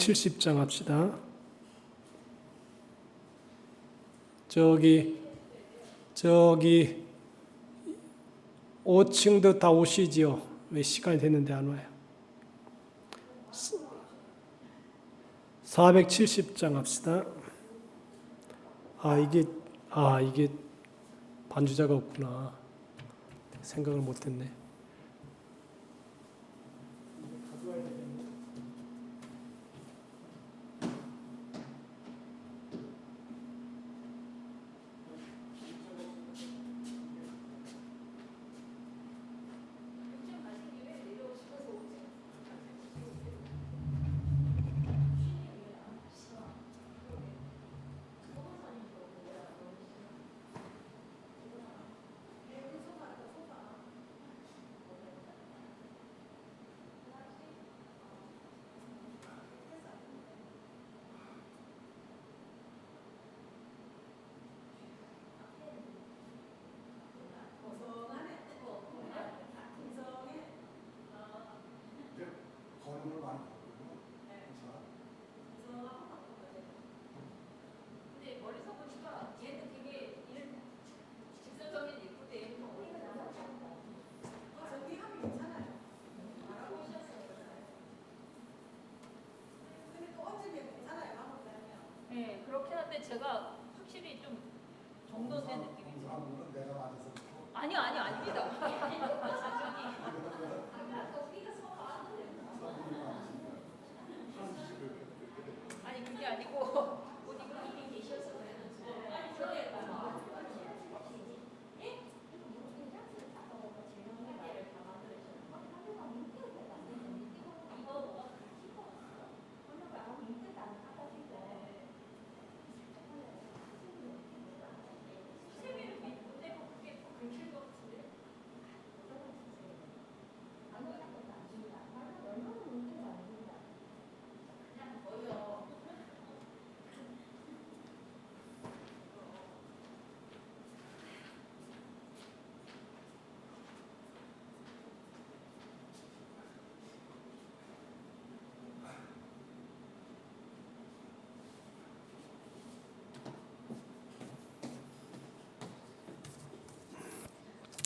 470장 합시다. 저기 5층도 다 오시지요. 왜 시간이 됐는데 안 와요? 470장 합시다. 이게 반주자가 없구나. 생각을 못했네. 네, 그렇긴 한데 제가 확실히 좀 정돈된 느낌이죠. 아니요, 아닙니다. 아니 그게 아니고 옷 입고 계셔서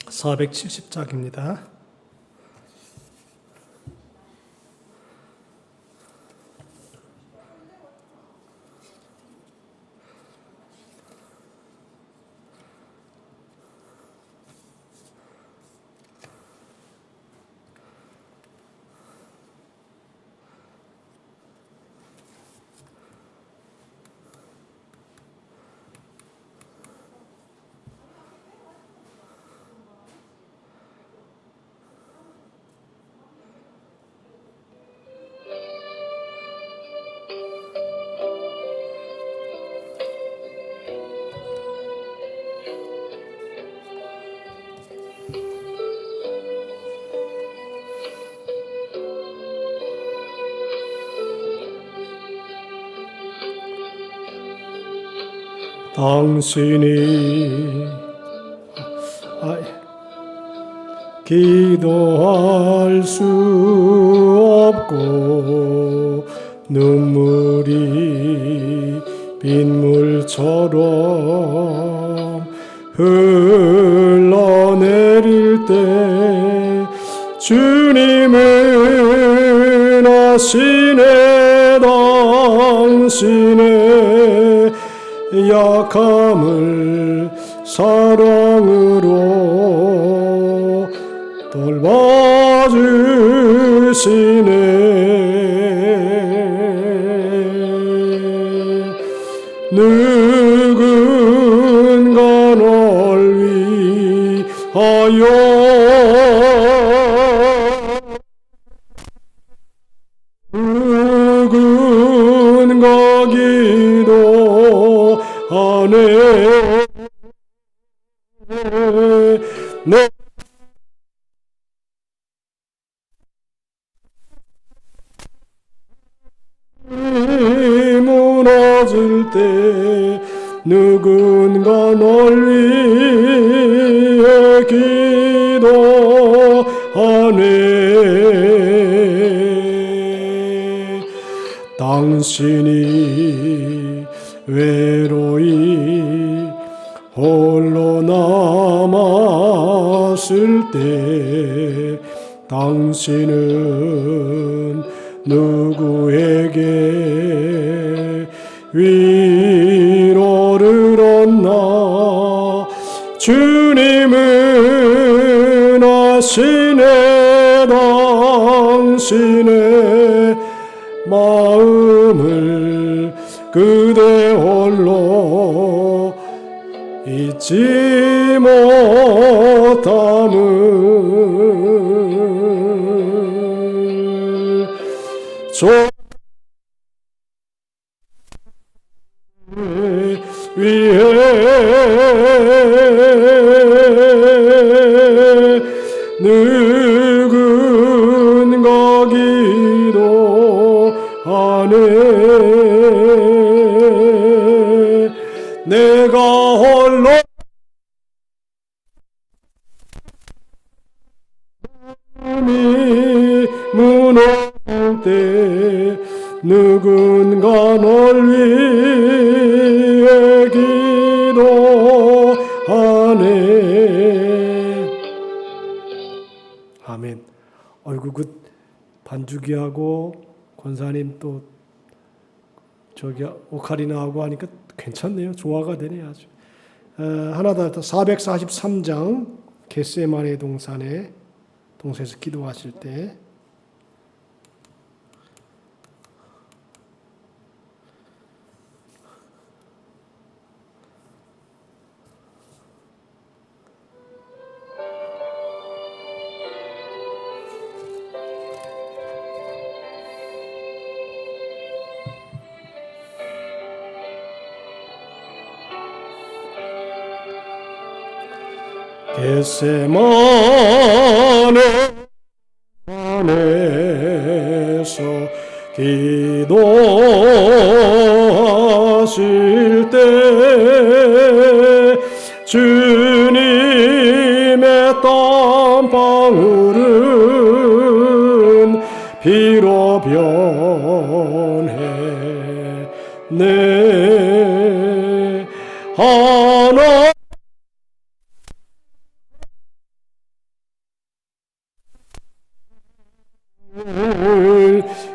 (470장입니다) 당신이 기도할 수 없고 눈물이 빗물처럼 흘러내릴 때 주님은 아시네 당신의 약함을 사랑으로 돌봐주시네. 누군가 널 위하여 누군가 기도하네. 내 무너질 때 누군가 널 위해 기도하네. 당신이 외로이 홀로 남았을 때 당신은 누구에게 위로를 얻나. 주님은 아시네 당신의 마음을. 그대 홀로 잊지 못함을. 위해 누군가 기도하네. 내가 홀로 무너질 때 누군가 널 위해 기도하네. 아멘. 어이구, 그 반주기하고 권사님 또 저기 오카리나하고 하니까 괜찮네요. 조화가 되네 아주. 하나 더 443장 겟세마네 동산에서 기도하실 때 겟세마네에서 기도하실 때 주님의 땀방울은 피로 변했네. 하나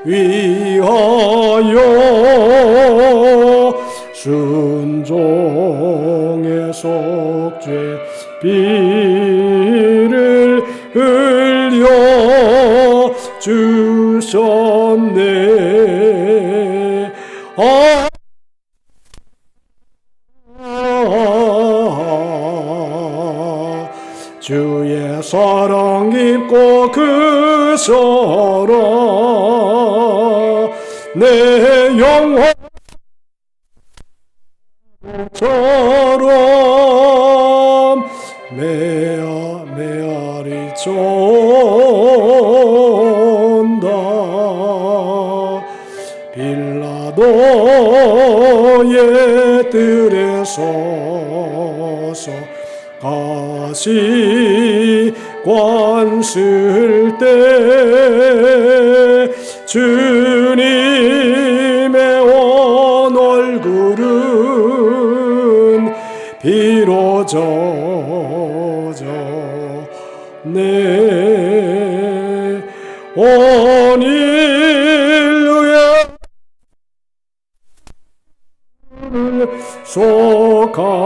위하여 순종의 속죄 비를 흘려 주셨네. 주의 사랑 깊고 그 사랑 내 영혼처럼 메아리 쫀다. 빌라도의 뜰에 서서 가시관 쓸 때 주님의 온 얼굴은 비로 젖었네. 온 인류의 속하시려고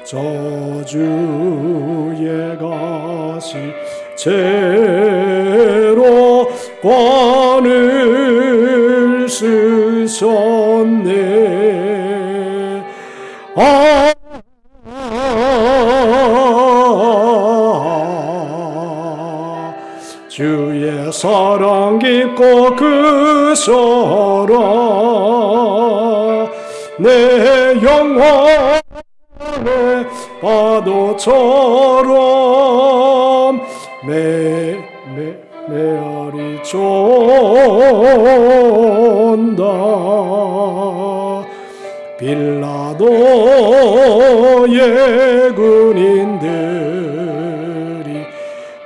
저주의 가시 채로 관을 쓰셨네. 주의 사랑 깊고 그 사랑 내 영혼의 파도처럼 메아리 쫀다. 빌라도의 군인들이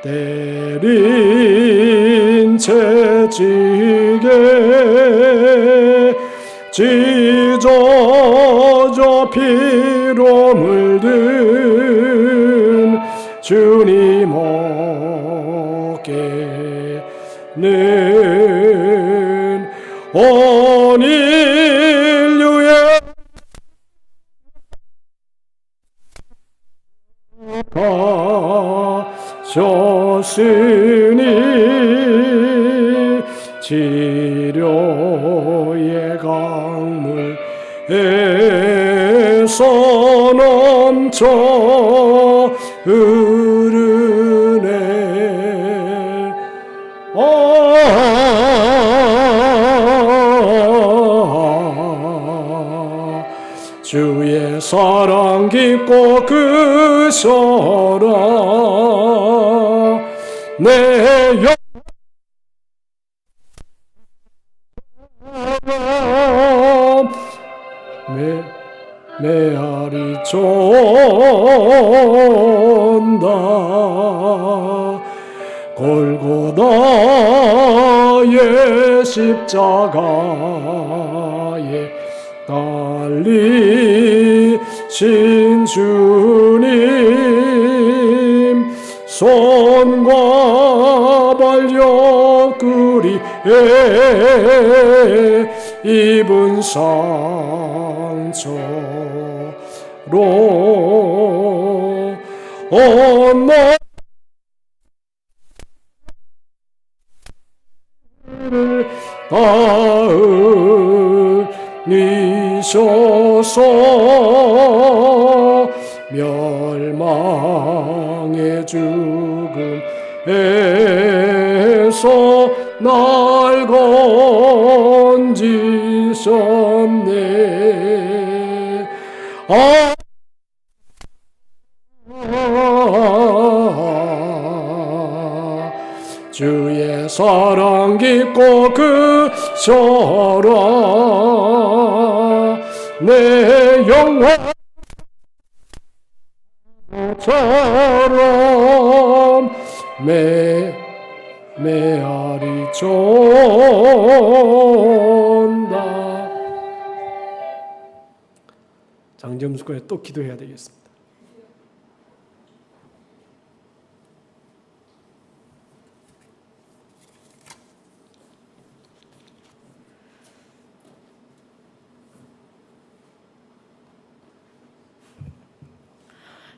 때리 빈 채찍에 찢어져 피로 물든 주님 어깨는 온 인류의 가셨으니 치료의 강물에서 넘쳐 흐르네. 주의 사랑 깊고 크셔라. 내 영혼 메아리 쫀다. 골고다의 십자가에 달리신 주님 손과 발 옆구리에 입은 상처로 온 몸을 닿으니셔서 멸망의 죽음에서 날 건지셨네. 주의 사랑 깊고 크셔라. 내 영혼처럼 메아리 쫀다. 장점수권에 또 기도해야 되겠습니다.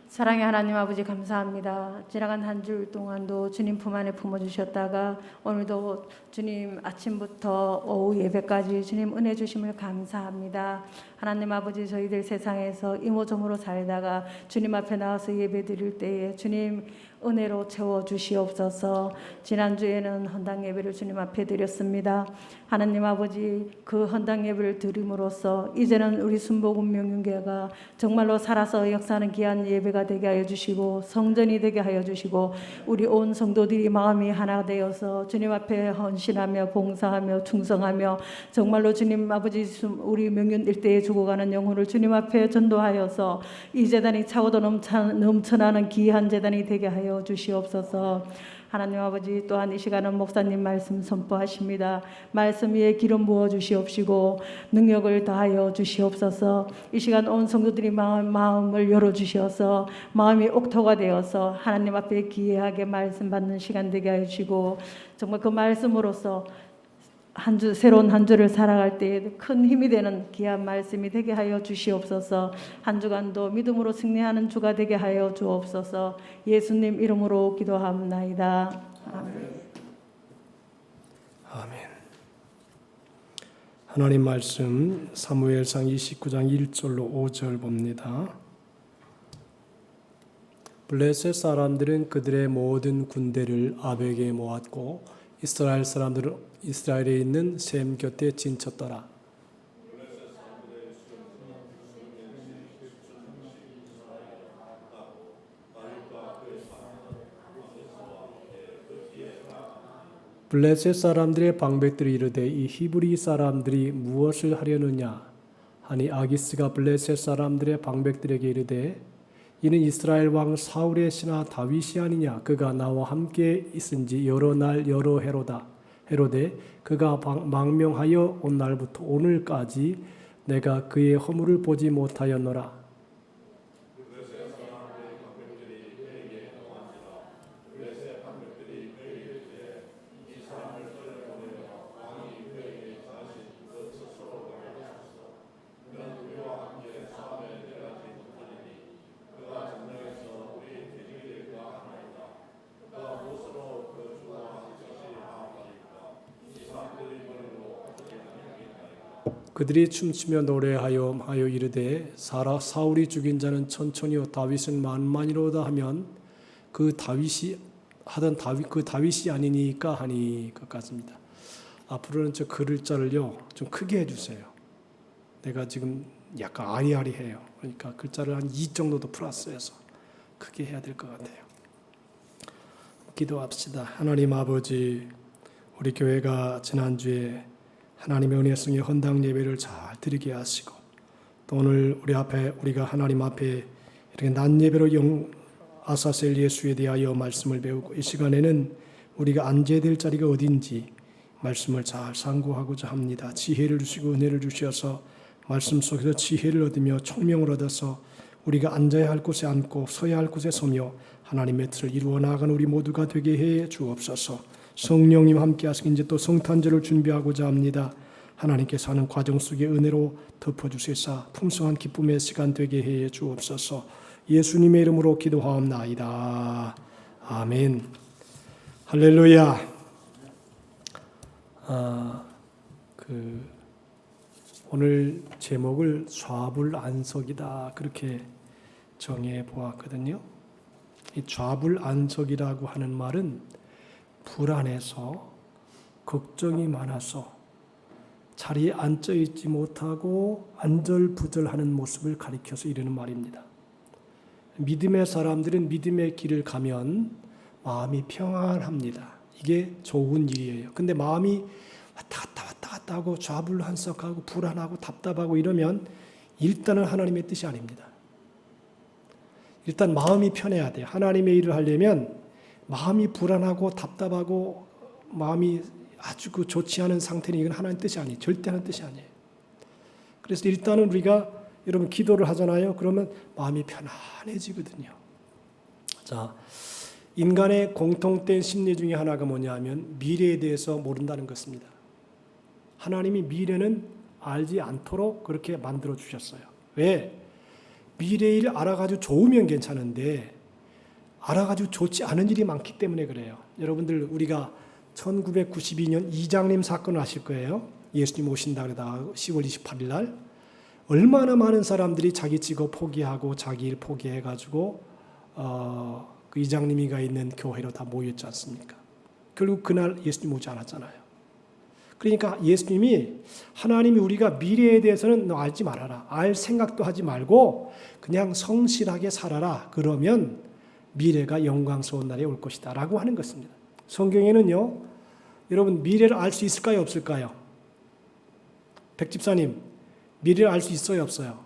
사랑의 하나님 아버지 감사합니다. 지나간 한 주 동안도 주님 품 안에 품어주셨다가 오늘도 주님 아침부터 오후 예배까지 주님 은혜 주심을 감사합니다. 하나님 아버지 저희들 세상에서 이모저모로 살다가 주님 앞에 나와서 예배 드릴 때에 주님 은혜로 채워주시옵소서. 지난주에는 헌당 예배를 주님 앞에 드렸습니다. 하나님 아버지 그 헌당 예배를 드림으로써 이제는 우리 순복음 명륜교회가 정말로 살아서 역사하는 귀한 예배가 되게 하여 주시고 성전이 되게 하여 주시고 우리 온 성도들이 마음이 하나 되어서 주님 앞에 헌신하며 봉사하며 충성하며 정말로 주님 아버지 우리 명륜 일대에 죽어가는 영혼을 주님 앞에 전도하여서 이 재단이 차고도 넘쳐나는 귀한 재단이 되게 하여 주시옵소서. 하나님 아버지 또한 이 시간은 목사님 말씀 선포하십니다. 말씀 위에 기름 부어 주시옵시고 능력을 다하여 주시옵소서. 이 시간 온 성도들이 마음을 열어 주셔서 마음이 옥토가 되어서 하나님 앞에 기회하게 말씀 받는 시간 되게 하여 주시고 정말 그 말씀으로서 새로운 한 주를 살아갈 때에 큰 힘이 되는 귀한 말씀이 되게 하여 주시옵소서. 한 주간도 믿음으로 승리하는 주가 되게 하여 주옵소서. 예수님 이름으로 기도합나이다. 아멘. 아멘. 하나님 말씀 사무엘상 29장 1절로 5절 봅니다. 블레셋 사람들은 그들의 모든 군대를 아벡에 모았고 이스라엘 사람들은 이스라엘에 있는 셈 곁에 진쳤더라. 블레셋 사람들의 방백들이 이르되 이 히브리 사람들이 무엇을 하려느냐 하니 아기스가 블레셋 사람들의 방백들에게 이르되 이는 이스라엘 왕 사울의 신하 다윗이 아니냐. 그가 나와 함께 있은지 여러 날 여러 헤로데 그가 망명하여 온 날부터 오늘까지 내가 그의 허물을 보지 못하였노라. 그들이 춤추며 노래하여 이르되 사울이 죽인 자는 천천히요 다윗은 만만이로다 하면 그 다윗이 아니니까 하니 것같습니다. 앞으로는 저 글자를요 좀 크게 해주세요. 내가 지금 약간 아리아리해요. 그러니까 글자를 한 2 정도 더 플러스해서 크게 해야 될 것 같아요. 기도합시다. 하나님 아버지, 우리 교회가 지난주에 하나님의 은혜성의 헌당 예배를 잘 드리게 하시고 또 오늘 우리가 하나님 앞에 이렇게 낮 예배로 아사셀 예수에 대하여 말씀을 배우고 이 시간에는 우리가 앉아야 될 자리가 어딘지 말씀을 잘 상고하고자 합니다. 지혜를 주시고 은혜를 주셔서 말씀 속에서 지혜를 얻으며 총명을 얻어서 우리가 앉아야 할 곳에 앉고 서야 할 곳에 서며 하나님의 뜻을 이루어 나아가는 우리 모두가 되게 해 주옵소서. 성령님 함께 하시고 이제 또 성탄절을 준비하고자 합니다. 하나님께서 하는 과정 속에 은혜로 덮어주시사 풍성한 기쁨의 시간 되게 해 주옵소서. 예수님의 이름으로 기도하옵나이다. 아멘. 할렐루야. 오늘 제목을 좌불안석이다 그렇게 정해 보았거든요. 이 좌불안석이라고 하는 말은 불안해서 걱정이 많아서 자리에 앉아 있지 못하고 안절부절하는 모습을 가리켜서 이르는 말입니다. 믿음의 사람들은 믿음의 길을 가면 마음이 평안합니다. 이게 좋은 일이에요. 근데 마음이 왔다 갔다 하고 좌불안석하고 불안하고 답답하고 이러면 일단은 하나님의 뜻이 아닙니다. 일단 마음이 편해야 돼요. 하나님의 일을 하려면 마음이 불안하고 답답하고 마음이 아주 좋지 않은 상태는 이건 하나님 뜻이 아니에요. 절대 하나님 뜻이 아니에요. 그래서 일단은 우리가 여러분 기도를 하잖아요. 그러면 마음이 편안해지거든요. 자, 인간의 공통된 심리 중에 하나가 뭐냐면 미래에 대해서 모른다는 것입니다. 하나님이 미래는 알지 않도록 그렇게 만들어 주셨어요. 왜? 미래 일 알아가지고 좋으면 괜찮은데 알아가지고 좋지 않은 일이 많기 때문에 그래요. 여러분들 우리가 1992년 이장님 사건을 아실 거예요. 예수님 오신다 그러다가 10월 28일 날 얼마나 많은 사람들이 자기 직업 포기하고 자기 일 포기해가지고 그 이장님이가 있는 교회로 다 모였지 않습니까? 결국 그날 예수님 오지 않았잖아요. 그러니까 예수님이 하나님이 우리가 미래에 대해서는 너 알지 말아라. 알 생각도 하지 말고 그냥 성실하게 살아라. 그러면 미래가 영광스러운 날이 올 것이다 라고 하는 것입니다. 성경에는요, 여러분 미래를 알 수 있을까요? 없을까요? 백집사님, 미래를 알 수 있어요? 없어요?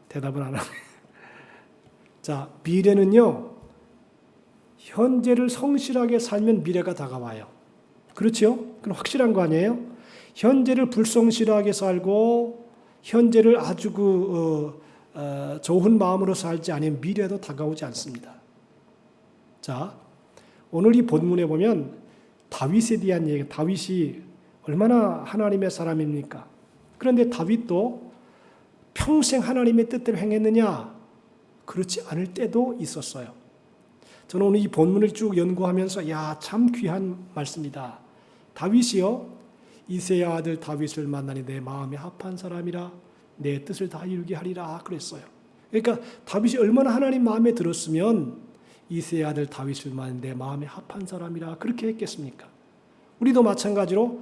대답을 안 하네. 자, 미래는요, 현재를 성실하게 살면 미래가 다가와요. 그렇죠? 그건 확실한 거 아니에요? 현재를 불성실하게 살고 현재를 아주 좋은 마음으로 살지 않으면 미래도 다가오지 않습니다. 자, 오늘 이 본문에 보면 다윗에 대한 얘기, 다윗이 얼마나 하나님의 사람입니까? 그런데 다윗도 평생 하나님의 뜻대로 행했느냐? 그렇지 않을 때도 있었어요. 저는 오늘 이 본문을 쭉 연구하면서 참 귀한 말씀이다. 다윗이요, 이새의 아들 다윗을 만나니 내 마음에 합한 사람이라 내 뜻을 다 이루게 하리라 그랬어요. 그러니까 다윗이 얼마나 하나님 마음에 들었으면 이새의 아들 다윗을 만나니 내 마음에 합한 사람이라 그렇게 했겠습니까? 우리도 마찬가지로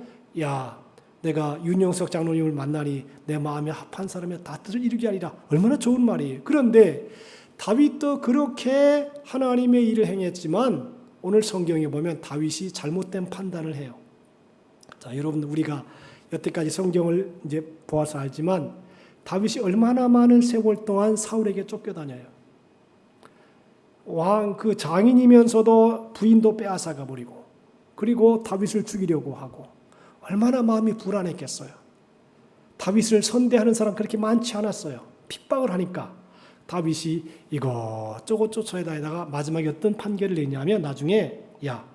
내가 윤영석 장로님을 만나니 내 마음에 합한 사람이 다 뜻을 이루게 하리라. 얼마나 좋은 말이에요. 그런데 다윗도 그렇게 하나님의 일을 행했지만 오늘 성경에 보면 다윗이 잘못된 판단을 해요. 자, 여러분 우리가 여태까지 성경을 이제 보아서 알지만 다윗이 얼마나 많은 세월 동안 사울에게 쫓겨다녀요. 왕 그 장인이면서도 부인도 빼앗아가 버리고 그리고 다윗을 죽이려고 하고 얼마나 마음이 불안했겠어요. 다윗을 선대하는 사람 그렇게 많지 않았어요. 핍박을 하니까 다윗이 이것저것 쫓아다니다가 마지막에 어떤 판결을 내냐면 나중에 야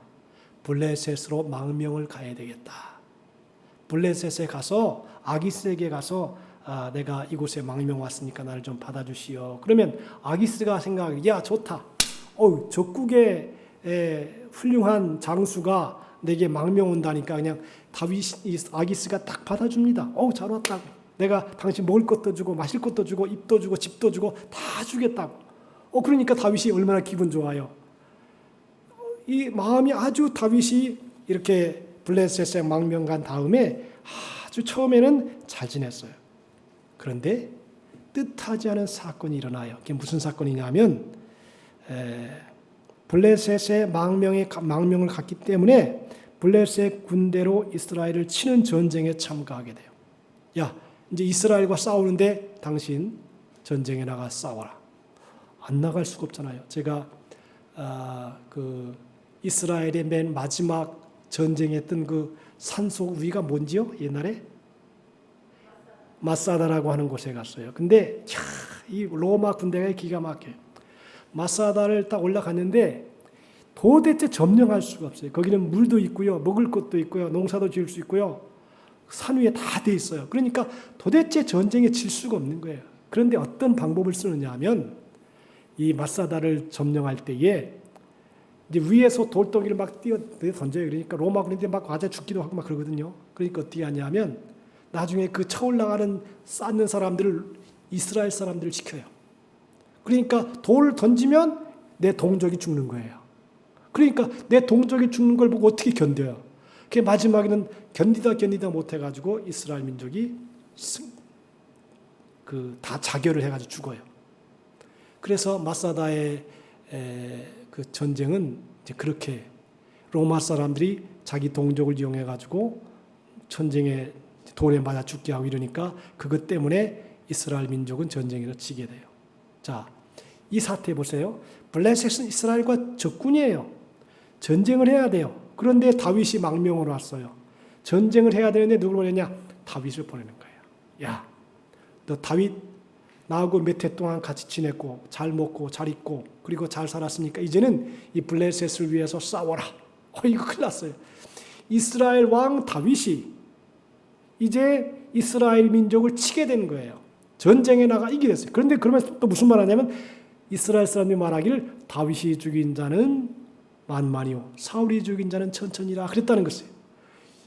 블레셋으로 망명을 가야 되겠다. 블레셋에 가서 아기스에게 가서 내가 이곳에 망명 왔으니까 나를 좀 받아주시오. 그러면 아기스가 생각하기 야 좋다. 적국의 훌륭한 장수가 내게 망명 온다니까 그냥 아기스가 딱 받아줍니다. 잘 왔다고. 내가 당신 먹을 것도 주고 마실 것도 주고 입도 주고 집도 주고 다 주겠다고. 그러니까 다윗이 얼마나 기분 좋아요. 이 마음이 아주 다윗이 이렇게 블레셋에 망명 간 다음에 아주 처음에는 잘 지냈어요. 그런데 뜻하지 않은 사건이 일어나요. 그게 무슨 사건이냐면 블레셋에 망명을 갔기 때문에 블레셋 군대로 이스라엘을 치는 전쟁에 참가하게 돼요. 야, 이제 이스라엘과 싸우는데 당신 전쟁에 나가 싸워라. 안 나갈 수가 없잖아요. 제가 그 이스라엘의 맨 마지막 전쟁했던 그 산속 위가 뭔지요? 옛날에 마사다라고 하는 곳에 갔어요. 근데 이 로마 군대가 기가 막혀요. 마사다를 딱 올라갔는데 도대체 점령할 수가 없어요. 거기는 물도 있고요, 먹을 것도 있고요, 농사도 지을 수 있고요, 산 위에 다 돼 있어요. 그러니까 도대체 전쟁에 질 수가 없는 거예요. 그런데 어떤 방법을 쓰느냐 하면 이 마사다를 점령할 때에 이제 위에서 돌덩이를 막 던져요. 그러니까 로마 군인들이 막 맞아 죽기도 하고 막 그러거든요. 그러니까 어떻게 하냐면 나중에 그 쳐올라가는 쌓는 사람들을 이스라엘 사람들을 시켜요. 그러니까 돌을 던지면 내 동족이 죽는 거예요. 그러니까 내 동족이 죽는 걸 보고 어떻게 견뎌요? 그 마지막에는 견디다 못해가지고 이스라엘 민족이 다 자결을 해가지고 죽어요. 그래서 마사다의 그 전쟁은 이제 그렇게 로마 사람들이 자기 동족을 이용해가지고 전쟁에 돌에 맞아 죽게 하고 이러니까 그것 때문에 이스라엘 민족은 전쟁에서 지게 돼요. 자, 이 사태 보세요. 블레셋은 이스라엘과 적군이에요. 전쟁을 해야 돼요. 그런데 다윗이 망명으로 왔어요. 전쟁을 해야 되는데 누굴 보내냐? 다윗을 보내는 거예요. 야, 너 다윗 나하고 몇 해 동안 같이 지냈고 잘 먹고 잘 입고 그리고 잘 살았으니까 이제는 이 블레셋을 위해서 싸워라. 이거 큰일 났어요. 이스라엘 왕 다윗이 이제 이스라엘 민족을 치게 된 거예요. 전쟁에 나가 이기게 됐어요. 그런데 그러면서 또 무슨 말 하냐면 이스라엘 사람이 말하기를 다윗이 죽인 자는 만만이요 사울이 죽인 자는 천천히라 그랬다는 것이에요.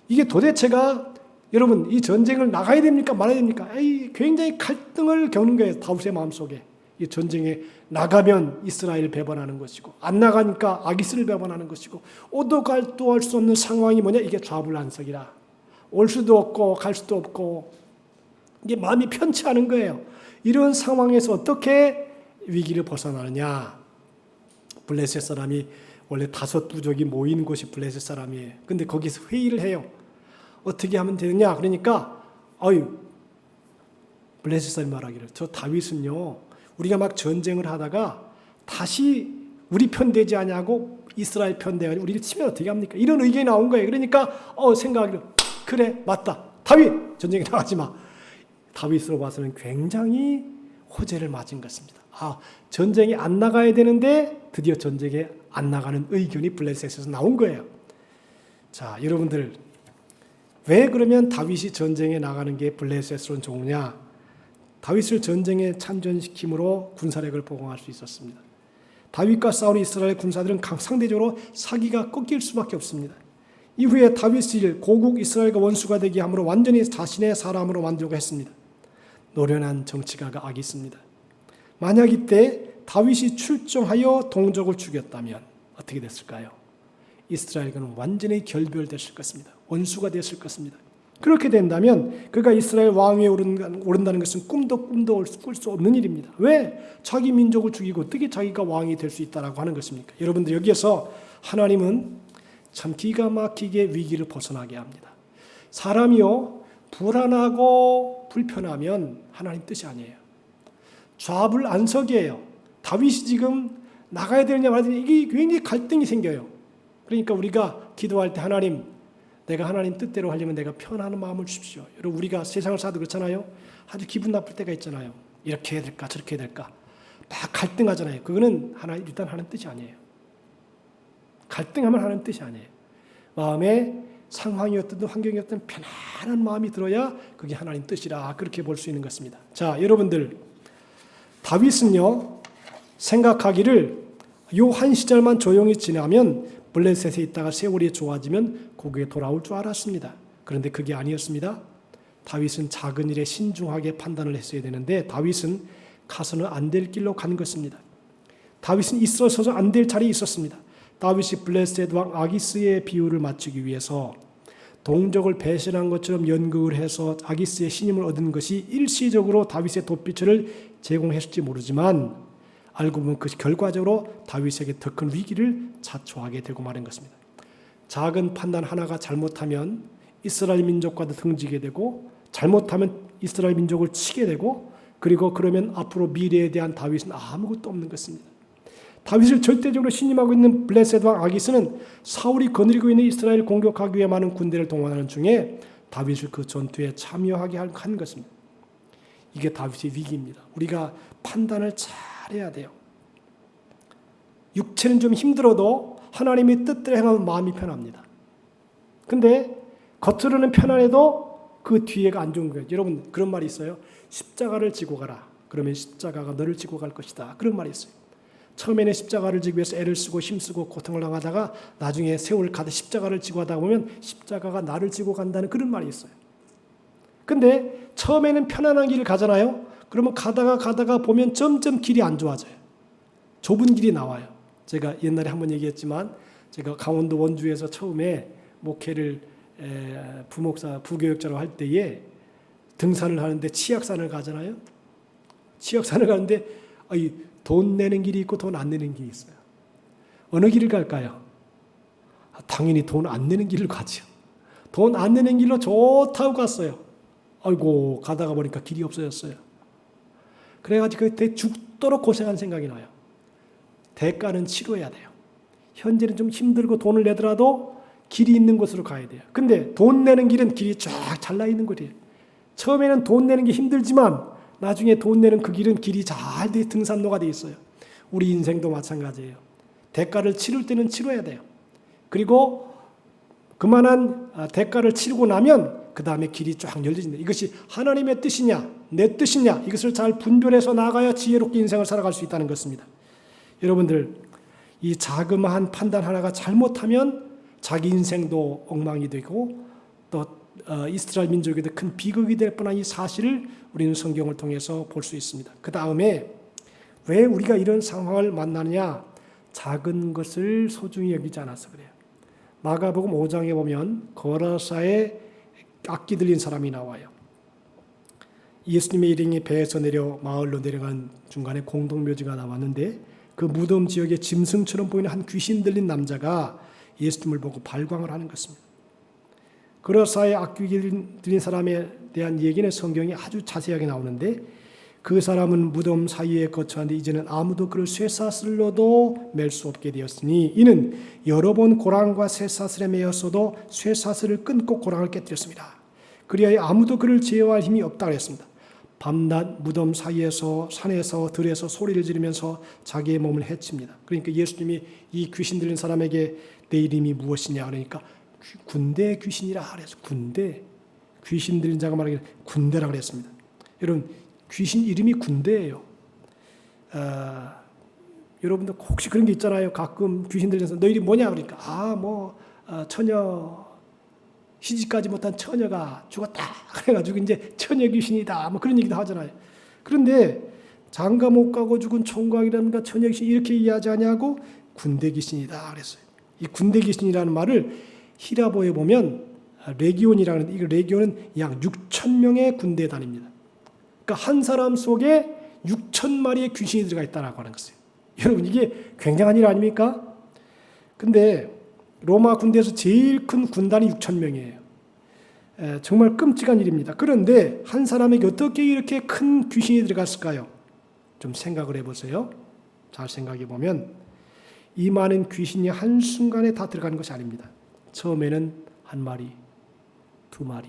이게 도대체가 여러분 이 전쟁을 나가야 됩니까 말아야 됩니까? 굉장히 갈등을 겪는 거예요. 다윗의 마음속에. 이 전쟁에 나가면 이스라엘을 배반하는 것이고 안 나가니까 아기스를 배반하는 것이고 오도 갈도 할 수 없는 상황이 뭐냐? 이게 좌불안석이라. 올 수도 없고 갈 수도 없고 이게 마음이 편치 않은 거예요. 이런 상황에서 어떻게 위기를 벗어나느냐? 블레셋 사람이 원래 5 부족이 모이는 곳이 블레셋 사람이에요. 근데 거기서 회의를 해요. 어떻게 하면 되느냐? 그러니까 블레셋 사람이 말하기를 저 다윗은요 우리가 막 전쟁을 하다가 다시 우리 편 되지 않냐고 이스라엘 편 돼가지고 우리를 치면 어떻게 합니까? 이런 의견이 나온 거예요. 그러니까 생각하기를 그래 맞다. 다윗 전쟁에 나가지 마. 다윗으로 봐서는 굉장히 호재를 맞은 것입니다. 전쟁에 안 나가야 되는데 드디어 전쟁에 안 나가는 의견이 블레셋에서 나온 거예요. 자, 여러분들 왜 그러면 다윗이 전쟁에 나가는 게 블레셋으로는 좋으냐? 다윗을 전쟁에 참전시킴으로 군사력을 보강할 수 있었습니다. 다윗과 싸우는 이스라엘 군사들은 상대적으로 사기가 꺾일 수밖에 없습니다. 이후에 다윗을 고국 이스라엘과 원수가 되게 함으로 완전히 자신의 사람으로 만들려고 했습니다. 노련한 정치가가 아기스입니다. 만약 이때 다윗이 출정하여 동족을 죽였다면 어떻게 됐을까요? 이스라엘과는 완전히 결별됐을 것입니다. 원수가 됐을 것입니다. 그렇게 된다면 그가 이스라엘 왕위에 오른다는 것은 꿈도 꿀 수 없는 일입니다. 왜? 자기 민족을 죽이고 어떻게 자기가 왕이 될 수 있다라고 하는 것입니까? 여러분들 여기에서 하나님은 참 기가 막히게 위기를 벗어나게 합니다. 사람이요 불안하고 불편하면 하나님 뜻이 아니에요. 좌불안석이에요. 다윗이 지금 나가야 되느냐 말아야 되느냐 이게 굉장히 갈등이 생겨요. 그러니까 우리가 기도할 때 하나님, 내가 하나님 뜻대로 하려면 내가 편안한 마음을 주십시오. 여러분 우리가 세상을 살아도 그렇잖아요. 아주 기분 나쁠 때가 있잖아요. 이렇게 해야 될까 저렇게 해야 될까 막 갈등하잖아요. 그거는 일단 하나님 뜻이 아니에요. 갈등하면 하나님 뜻이 아니에요. 마음에 상황이었든 환경이었든 편안한 마음이 들어야 그게 하나님 뜻이라 그렇게 볼 수 있는 것입니다. 자, 여러분들 다윗은요 생각하기를 요 한 시절만 조용히 지나면 블레셋에 있다가 세월이 좋아지면 고국에 돌아올 줄 알았습니다. 그런데 그게 아니었습니다. 다윗은 작은 일에 신중하게 판단을 했어야 되는데 다윗은 가서는 안 될 길로 간 것입니다. 다윗은 있어서도 안 될 자리에 있었습니다. 다윗이 블레셋 왕 아기스의 비유를 맞추기 위해서 동족을 배신한 것처럼 연극을 해서 아기스의 신임을 얻은 것이 일시적으로 다윗의 돋빛을 제공했을지 모르지만 알고 보면 그것이 결과적으로 다윗에게 더 큰 위기를 자초하게 되고 마는 것입니다. 작은 판단 하나가 잘못하면 이스라엘 민족과도 등지게 되고 잘못하면 이스라엘 민족을 치게 되고 그리고 그러면 앞으로 미래에 대한 다윗은 아무것도 없는 것입니다. 다윗을 절대적으로 신임하고 있는 블레셋 왕 아기스는 사울이 거느리고 있는 이스라엘을 공격하기 위해 많은 군대를 동원하는 중에 다윗을 그 전투에 참여하게 한 것입니다. 이게 다윗의 위기입니다. 우리가 판단을 잘해야 돼요. 육체는 좀 힘들어도 하나님의 뜻대로 행하면 마음이 편합니다. 근데 겉으로는 편안해도 그 뒤에가 안 좋은 거예요. 여러분 그런 말이 있어요. 십자가를 지고 가라. 그러면 십자가가 너를 지고 갈 것이다. 그런 말이 있어요. 처음에는 십자가를 지기 위해서 애를 쓰고 힘쓰고 고통을 당하다가 나중에 세월을 가다 십자가를 지고 하다 보면 십자가가 나를 지고 간다는 그런 말이 있어요. 근데 처음에는 편안한 길을 가잖아요. 그러면 가다가 보면 점점 길이 안 좋아져요. 좁은 길이 나와요. 제가 옛날에 한번 얘기했지만 제가 강원도 원주에서 처음에 목회를 부교육자로 할 때에 등산을 하는데 치악산을 가잖아요. 치악산을 가는데 돈 내는 길이 있고 돈 안 내는 길이 있어요. 어느 길을 갈까요? 당연히 돈 안 내는 길을 가죠. 돈 안 내는 길로 좋다고 갔어요. 아이고 가다가 보니까 길이 없어졌어요. 그래가지고 그때 죽도록 고생한 생각이 나요. 대가는 치러야 돼요. 현재는 좀 힘들고 돈을 내더라도 길이 있는 곳으로 가야 돼요. 근데 돈 내는 길은 길이 쫙 잘라 있는 거예요. 처음에는 돈 내는 게 힘들지만 나중에 돈 내는 그 길은 길이 잘 돼 등산로가 돼 있어요. 우리 인생도 마찬가지예요. 대가를 치를 때는 치러야 돼요. 그리고 그만한 대가를 치르고 나면 그 다음에 길이 쫙 열려진다. 이것이 하나님의 뜻이냐 내 뜻이냐 이것을 잘 분별해서 나가야 지혜롭게 인생을 살아갈 수 있다는 것입니다. 여러분들 이 자그마한 판단 하나가 잘못하면 자기 인생도 엉망이 되고 또 이스라엘 민족에도 큰 비극이 될 뻔한 이 사실을 우리는 성경을 통해서 볼 수 있습니다. 그 다음에 왜 우리가 이런 상황을 만나느냐? 작은 것을 소중히 여기지 않아서 그래요. 마가복음 5장에 보면 거라사에 악기 들린 사람이 나와요. 예수님의 일행이 배에서 내려 마을로 내려간 중간에 공동묘지가 나왔는데 그 무덤 지역에 짐승처럼 보이는 한 귀신 들린 남자가 예수님을 보고 발광을 하는 것입니다. 거라사에 악기 들린 사람에 대한 얘기는 성경이 아주 자세하게 나오는데 그 사람은 무덤 사이에 거처하는데 이제는 아무도 그를 쇠사슬로도 맬 수 없게 되었으니 이는 여러 번 고랑과 쇠사슬에 매였어도 쇠사슬을 끊고 고랑을 깨뜨렸습니다. 그리하여 아무도 그를 제어할 힘이 없다고 했습니다. 밤낮 무덤 사이에서 산에서 들에서 소리를 지르면서 자기의 몸을 해칩니다. 그러니까 예수님이 이 귀신 들린 사람에게 내 이름이 무엇이냐 그러니까 군대 귀신이라 그래서 군대 귀신 들린 자가 말하기를 군대라고 그랬습니다. 여러분 귀신 이름이 군대예요. 여러분들 혹시 그런 게 있잖아요. 가끔 귀신 들려서 너 이름이 뭐냐 그러니까 처녀 시집가지 못한 처녀가 죽었다 그래가지고 이제 처녀 귀신이다 뭐 그런 얘기도 하잖아요. 그런데 장가 못 가고 죽은 총각이라든가 처녀 귀신 이렇게 이해하지 않냐고 군대 귀신이다 그랬어요. 이 군대 귀신이라는 말을 히라보에 보면 레기온이라는 이 레기온은 약 6천 명의 군대에 다닙니다. 그러니까 한 사람 속에 6천 마리의 귀신이 들어가 있다라고 하는 것이에요. 여러분 이게 굉장한 일 아닙니까? 근데 로마 군대에서 제일 큰 군단이 6천 명이에요. 정말 끔찍한 일입니다. 그런데 한 사람에게 어떻게 이렇게 큰 귀신이 들어갔을까요? 좀 생각을 해보세요. 잘 생각해 보면 이 많은 귀신이 한순간에 다 들어가는 것이 아닙니다. 처음에는 한 마리, 두 마리,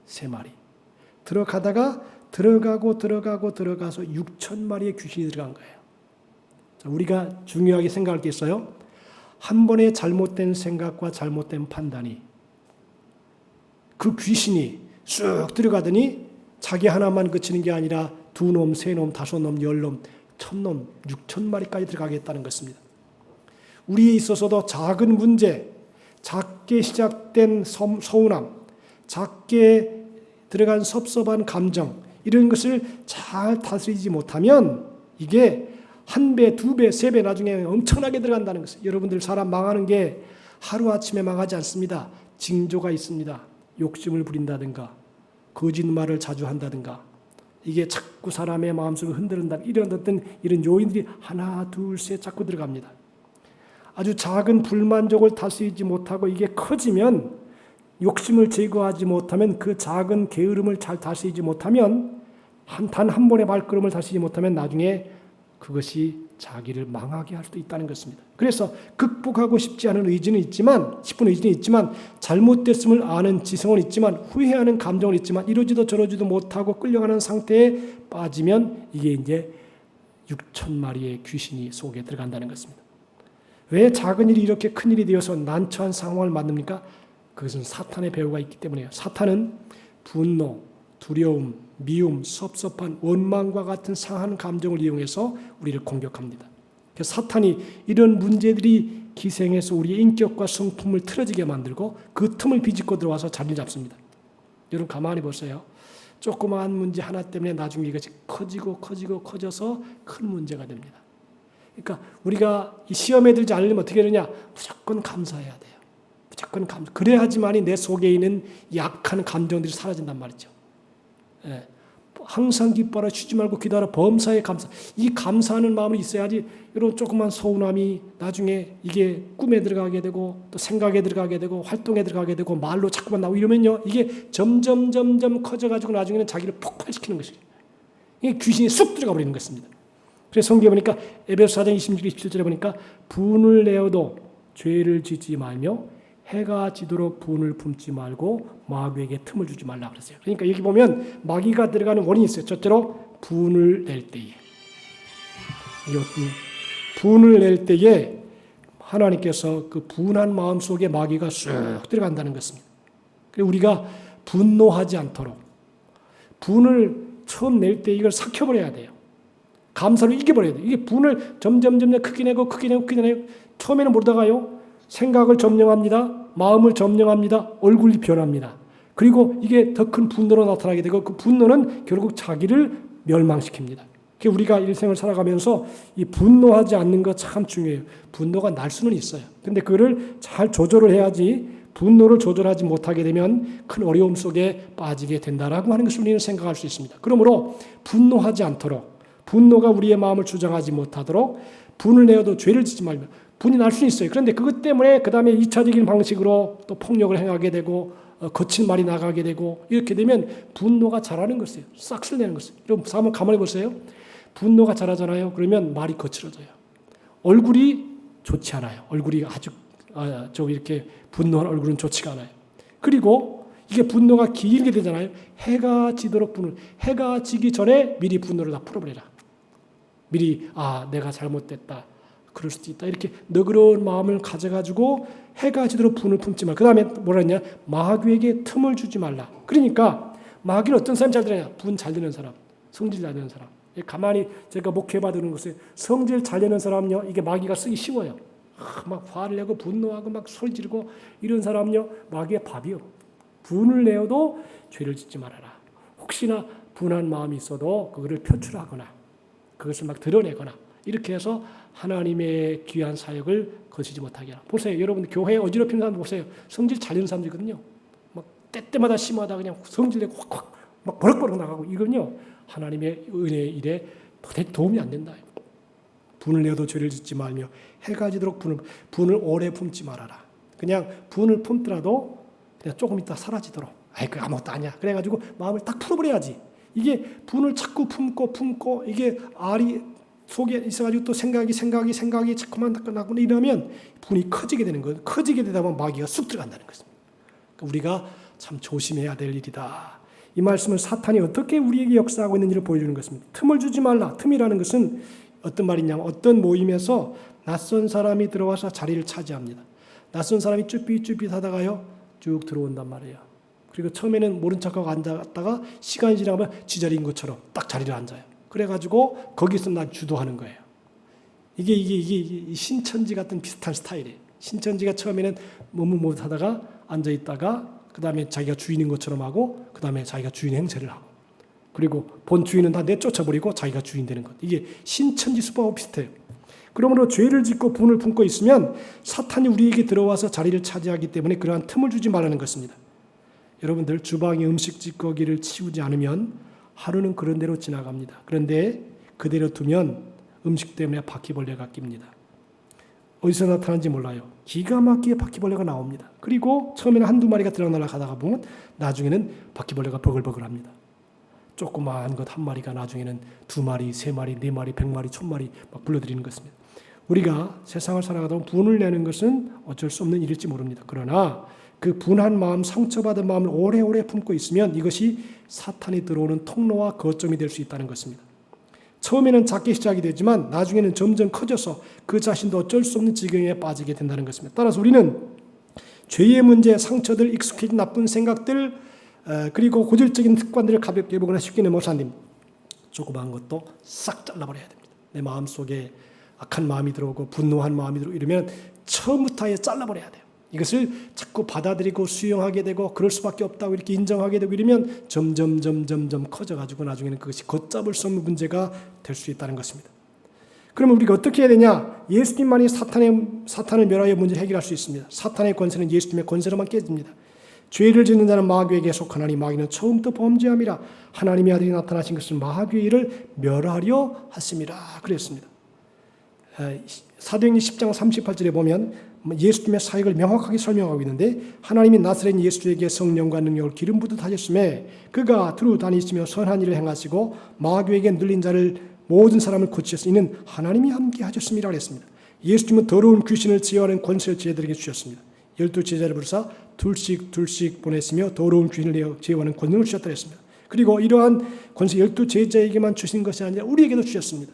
세 마리 들어가다가 들어가서 6천 마리의 귀신이 들어간 거예요. 자, 우리가 중요하게 생각할 게 있어요. 한 번의 잘못된 생각과 잘못된 판단이 그 귀신이 쑥 들어가더니 자기 하나만 그치는 게 아니라 두 놈, 세 놈, 다섯 놈, 열 놈, 천 놈, 6천 마리까지 들어가겠다는 것입니다. 우리에 있어서도 작은 문제, 작게 시작된 서운함, 작게 들어간 섭섭한 감정 이런 것을 잘 다스리지 못하면 이게 한 배, 두 배, 세 배 나중에 엄청나게 들어간다는 것이에요. 여러분들 사람 망하는 게 하루아침에 망하지 않습니다. 징조가 있습니다. 욕심을 부린다든가 거짓말을 자주 한다든가 이게 자꾸 사람의 마음속을 흔들는다 이런 어떤 이런 요인들이 하나 둘 셋 자꾸 들어갑니다. 아주 작은 불만족을 다스리지 못하고 이게 커지면 욕심을 제거하지 못하면 그 작은 게으름을 잘 다스리지 못하면 단 한 번의 발걸음을 다스리지 못하면 나중에 그것이 자기를 망하게 할 수도 있다는 것입니다. 그래서 극복하고 싶지 않은 의지는 있지만 싶은 의지는 있지만 잘못됐음을 아는 지성은 있지만 후회하는 감정은 있지만 이러지도 저러지도 못하고 끌려가는 상태에 빠지면 이게 이제 6천 마리의 귀신이 속에 들어간다는 것입니다. 왜 작은 일이 이렇게 큰 일이 되어서 난처한 상황을 만듭니까? 그것은 사탄의 배후가 있기 때문이에요. 사탄은 분노, 두려움, 미움, 섭섭한 원망과 같은 상한 감정을 이용해서 우리를 공격합니다. 그래서 사탄이 이런 문제들이 기생해서 우리의 인격과 성품을 틀어지게 만들고 그 틈을 비집고 들어와서 자리를 잡습니다. 여러분 가만히 보세요. 조그마한 문제 하나 때문에 나중에 이것이 커져서 큰 문제가 됩니다. 그러니까 우리가 이 시험에 들지 않으려면 어떻게 되느냐? 무조건 감사해야 돼요. 무조건 감사. 그래야지만이 내 속에 있는 약한 감정들이 사라진단 말이죠. 예. 항상 기뻐라 쉬지 말고 기도하라 범사에 감사. 이 감사하는 마음이 있어야지 이런 조그만 서운함이 나중에 이게 꿈에 들어가게 되고 또 생각에 들어가게 되고 활동에 들어가게 되고 말로 자꾸만 나오고 이러면요 이게 점점 커져가지고 나중에는 자기를 폭발시키는 것이에요. 이게 귀신이 쑥 들어가 버리는 것입니다. 그래서 성경에 보니까 에베소 4장 26, 27절에 보니까 분을 내어도 죄를 짓지 말며 해가 지도록 분을 품지 말고 마귀에게 틈을 주지 말라 그랬어요. 그러니까 여기 보면 마귀가 들어가는 원인이 있어요. 첫째로 분을 낼 때에 분을 낼 때에 하나님께서 그 분한 마음 속에 마귀가 쑥 들어간다는 것입니다. 그래서 우리가 분노하지 않도록 분을 처음 낼 때 이걸 삭혀버려야 돼요. 감사로 이겨버려야 돼요. 이게 분을 점점 크게 내고 처음에는 모르다가요. 생각을 점령합니다. 마음을 점령합니다. 얼굴이 변합니다. 그리고 이게 더 큰 분노로 나타나게 되고 그 분노는 결국 자기를 멸망시킵니다. 우리가 일생을 살아가면서 이 분노하지 않는 거 참 중요해요. 분노가 날 수는 있어요. 근데 그거를 잘 조절을 해야지 분노를 조절하지 못하게 되면 큰 어려움 속에 빠지게 된다라고 하는 것을 우리는 생각할 수 있습니다. 그러므로 분노하지 않도록 분노가 우리의 마음을 주장하지 못하도록 분을 내어도 죄를 짓지 말며 분이 날 수는 있어요. 그런데 그것 때문에 그 다음에 2차적인 방식으로 또 폭력을 행하게 되고 거친 말이 나가게 되고 이렇게 되면 분노가 자라는 것이에요. 싹쓸 내는 것이에요. 여러분 한번 가만히 보세요. 분노가 자라잖아요. 그러면 말이 거칠어져요. 얼굴이 좋지 않아요. 얼굴이 아주 이렇게 분노한 얼굴은 좋지가 않아요. 그리고 이게 분노가 길게 되잖아요. 해가 지도록 해가 지기 전에 미리 분노를 다 풀어버려라. 미리 내가 잘못됐다. 그럴 수도 있다. 이렇게 너그러운 마음을 가져가지고 해가 지도록 분을 품지 말라. 그 다음에 뭐라 했냐? 마귀에게 틈을 주지 말라. 그러니까 마귀는 어떤 사람이 잘 되느냐? 분 잘 되는 사람, 성질 잘 되는 사람. 가만히 제가 목회받는 것에 성질 잘 되는 사람은요. 이게 마귀가 쓰기 쉬워요. 막 화를 내고 분노하고 막 소리 지르고 이런 사람은요. 마귀의 밥이요. 분을 내어도 죄를 짓지 말아라. 혹시나 분한 마음이 있어도 그거를 표출하거나 그것을 막 드러내거나 이렇게 해서 하나님의 귀한 사역을 거치지 못하게 하라. 보세요. 여러분 교회에 어지럽히는 사람 보세요. 성질 잘 내는 사람들이거든요. 막 때때마다 심하다 그냥 성질 내고 확 막 버럭버럭 나가고 이건요. 하나님의 은혜의 일에 도대체 도움이 안 된다. 분을 내어도 죄를 짓지 말며 해가 지도록 분을 오래 품지 말아라. 그냥 분을 품더라도 그냥 조금 있다 사라지도록 아이 그 아무것도 아니야. 그래가지고 마음을 딱 풀어버려야지. 이게 분을 자꾸 품고 이게 알이 속에 있어가지고 또 생각이 자꾸만 나고 이러면 분이 커지게 되는 거예요. 커지게 되다 보면 마귀가 쑥 들어간다는 것입니다. 그러니까 우리가 참 조심해야 될 일이다. 이 말씀은 사탄이 어떻게 우리에게 역사하고 있는지를 보여주는 것입니다. 틈을 주지 말라. 틈이라는 것은 어떤 말이냐면 어떤 모임에서 낯선 사람이 들어와서 자리를 차지합니다. 낯선 사람이 쭈삣쭈삣 하다가요 쭉 들어온단 말이에요. 그리고 처음에는 모른 척하고 앉았다가 시간이 지나면 지자리인 것처럼 딱 자리를 앉아요. 그래가지고 거기서 나 주도하는 거예요. 이게 신천지 같은 비슷한 스타일이에요. 신천지가 처음에는 머뭇머뭇하다가 앉아있다가 그 다음에 자기가 주인인 것처럼 하고 그 다음에 자기가 주인 행세를 하고 그리고 본 주인은 다 내쫓아버리고 자기가 주인 되는 것. 이게 신천지 수법하고 비슷해요. 그러므로 죄를 짓고 분을 품고 있으면 사탄이 우리에게 들어와서 자리를 차지하기 때문에 그러한 틈을 주지 말라는 것입니다. 여러분들 주방에 음식 찌꺼기를 치우지 않으면 하루는 그런 대로 지나갑니다. 그런데 그대로 두면 음식 때문에 바퀴벌레가 낍니다. 어디서 나타나는지 몰라요. 기가 막히게 바퀴벌레가 나옵니다. 그리고 처음에는 한두 마리가 들락날락 하다가 보면 나중에는 바퀴벌레가 버글버글합니다. 조그마한 것 한 마리가 나중에는 2마리, 3마리, 4마리, 100마리, 1000마리 막 불러들이는 것입니다. 우리가 세상을 살아가다 보면 분을 내는 것은 어쩔 수 없는 일일지 모릅니다. 그러나 그 분한 마음, 상처받은 마음을 오래오래 품고 있으면 이것이 사탄이 들어오는 통로와 거점이 될 수 있다는 것입니다. 처음에는 작게 시작이 되지만 나중에는 점점 커져서 그 자신도 어쩔 수 없는 지경에 빠지게 된다는 것입니다. 따라서 우리는 죄의 문제, 상처들, 익숙해진 나쁜 생각들 그리고 고질적인 습관들을 가볍게 보거나 쉽게 넘어서 안 됩니다. 조그마한 것도 싹 잘라버려야 됩니다. 내 마음속에 악한 마음이 들어오고 분노한 마음이 들어오고 이러면 처음부터 아예 잘라버려야 돼요. 이것을 자꾸 받아들이고 수용하게 되고 그럴 수밖에 없다고 이렇게 인정하게 되고 이러면 점점 커져가지고 나중에는 그것이 걷잡을 수 없는 문제가 될 수 있다는 것입니다. 그러면 우리가 어떻게 해야 되냐? 예수님만이 사탄을 멸하여 문제를 해결할 수 있습니다. 사탄의 권세는 예수님의 권세로만 깨집니다. 죄를 짓는 자는 마귀에게 속하나니 마귀는 처음부터 범죄함이라 하나님의 아들이 나타나신 것은 마귀의 일을 멸하려 하심이라 그랬습니다. 사도행전 10장 38절에 보면 예수님의 사역을 명확하게 설명하고 있는데 하나님이 나사렛 예수에게 성령과 능력을 기름 부듯 하셨음에 그가 두루 다니시며 선한 일을 행하시고 마귀에게 눌린 자를 모든 사람을 고치셨으니 이는 하나님이 함께 하셨음이라 그랬습니다. 예수님은 더러운 귀신을 제어하는 권세를 제자들에게 주셨습니다. 12제자를 부르사 둘씩 보냈으며 더러운 귀신을 제어하는 권능을 주셨다 했습니다. 그리고 이러한 권세 12제자에게만 주신 것이 아니라 우리에게도 주셨습니다.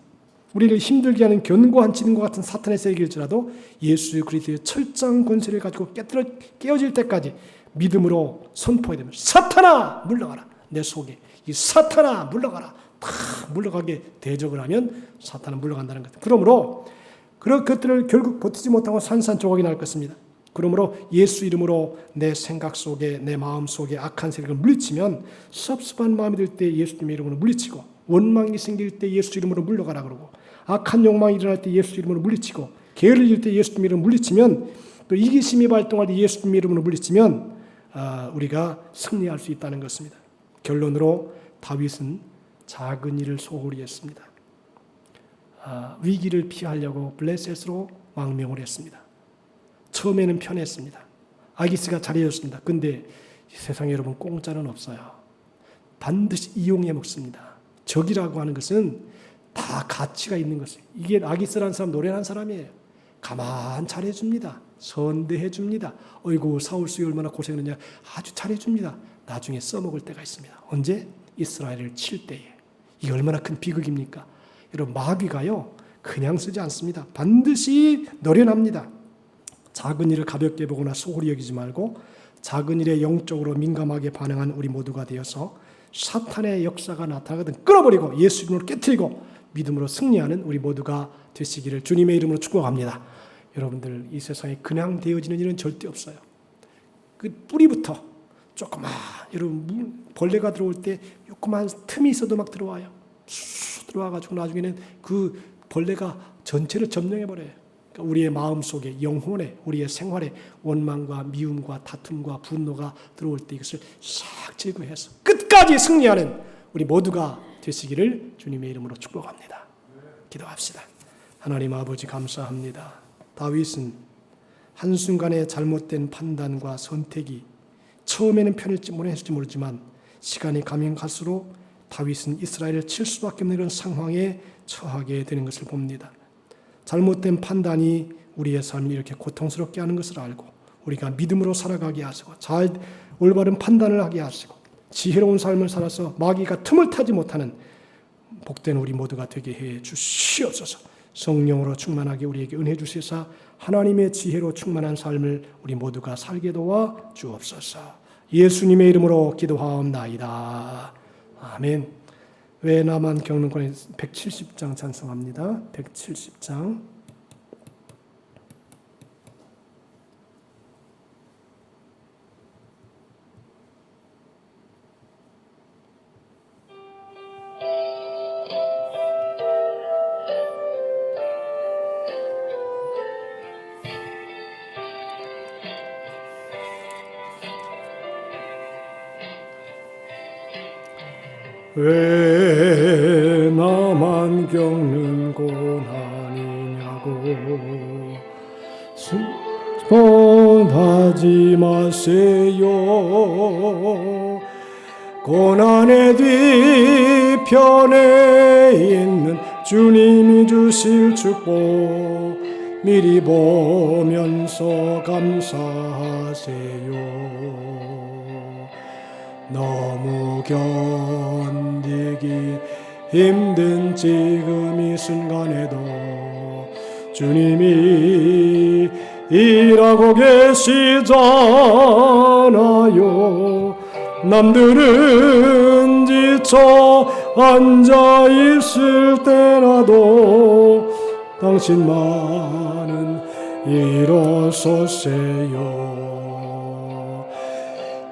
우리를 힘들게 하는 견고한 지능과 같은 사탄의 세계일지라도 예수 그리스도의 철저한 권세를 가지고 깨어질 때까지 믿음으로 선포해야 됩니다. 사탄아 물러가라. 내 속에 이 사탄아 물러가라. 다 물러가게 대적을 하면 사탄은 물러간다는 것. 그러므로 그런 것들을 결국 버티지 못하고 산산조각이 날 것입니다. 그러므로 예수 이름으로 내 생각 속에 내 마음 속에 악한 세력을 물리치면 섭섭한 마음이 들 때 예수님 이름으로 물리치고 원망이 생길 때 예수 이름으로 물러가라 그러고 악한 욕망이 일어날 때 예수 이름으로 물리치고 게으를 질 때 예수님 이름으로 물리치면 또 이기심이 발동할 때 예수님 이름으로 물리치면 우리가 승리할 수 있다는 것입니다. 결론으로 다윗은 작은 일을 소홀히 했습니다. 위기를 피하려고 블레셋으로 망명을 했습니다. 처음에는 편했습니다. 아기스가 잘해줬습니다. 근데 세상에 여러분 공짜는 없어요. 반드시 이용해 먹습니다. 적이라고 하는 것은 다 가치가 있는 것이에요. 이게 아기스라는 사람 노래하는 사람이에요. 가만 잘해줍니다. 선대해줍니다. 어이구 사울수이 얼마나 고생했느냐 아주 잘해줍니다. 나중에 써먹을 때가 있습니다. 언제? 이스라엘을 칠 때에. 이게 얼마나 큰 비극입니까? 여러분 마귀가요 그냥 쓰지 않습니다. 반드시 노련합니다. 작은 일을 가볍게 보거나 소홀히 여기지 말고 작은 일에 영적으로 민감하게 반응한 우리 모두가 되어서 사탄의 역사가 나타나거든 끌어버리고 예수 이름으로 깨트리고 믿음으로 승리하는 우리 모두가 되시기를 주님의 이름으로 축복합니다. 여러분들 이 세상에 그냥 되어지는 일은 절대 없어요. 그 뿌리부터 조그만 여러분 벌레가 들어올 때 조그만 틈이 있어도 막 들어와요. 쑥 들어와가지고 나중에는 그 벌레가 전체를 점령해버려요. 그러니까 우리의 마음속에 영혼에 우리의 생활에 원망과 미움과 다툼과 분노가 들어올 때 이것을 싹 제거해서 끝까지 승리하는 우리 모두가 되시기를 주님의 이름으로 축복합니다. 기도합시다. 하나님 아버지 감사합니다. 다윗은 한순간의 잘못된 판단과 선택이 처음에는 편했을지 모르지만 시간이 가면 갈수록 다윗은 이스라엘을 칠 수밖에 없는 그런 상황에 처하게 되는 것을 봅니다. 잘못된 판단이 우리의 삶을 이렇게 고통스럽게 하는 것을 알고 우리가 믿음으로 살아가게 하시고 잘 올바른 판단을 하게 하시고 지혜로운 삶을 살아서 마귀가 틈을 타지 못하는 복된 우리 모두가 되게 해 주시옵소서. 성령으로 충만하게 우리에게 은혜 주시사 하나님의 지혜로 충만한 삶을 우리 모두가 살게 도와 주옵소서. 예수님의 이름으로 기도하옵나이다. 아멘. 왜 나만 겪는 거니 170장 찬송합니다. 170장. 왜 나만 겪는 고난이냐고 슬퍼하지 마세요. 고난의 뒤편에 있는 주님이 주실 축복 미리 보면서 감사하세요. 너무 견디기 힘든 지금 이 순간에도 주님이 일하고 계시잖아요. 남들은 지쳐 앉아 있을 때라도 당신만은 일어서세요.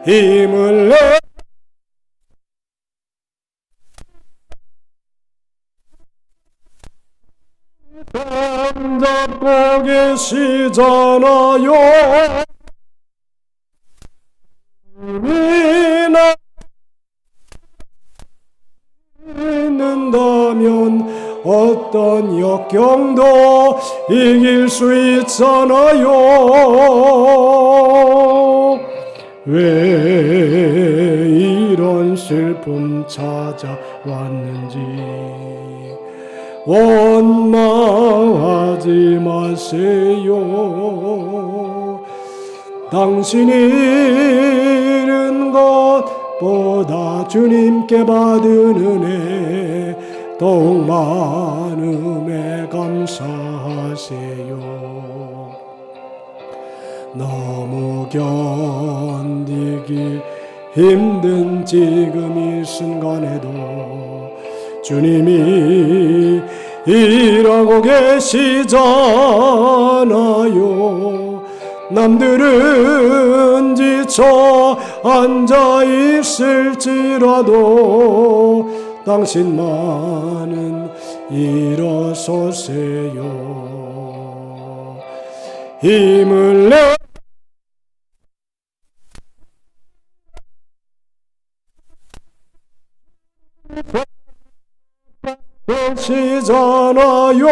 힘을 내 잡고 계시잖아요. 믿는다면 어떤 역경도 이길 수 있잖아요. 왜 이런 슬픔 찾아왔는지 원망하지 마세요. 당신이 잃은 것보다 주님께 받은 은혜 더욱 많음에 감사하세요. 너무 견디기 힘든 지금 이 순간에도 주님이 일하고 계시잖아요. 남들은 지쳐 앉아 있을지라도 당신만은 일어서세요. 힘을 내 계시잖아요.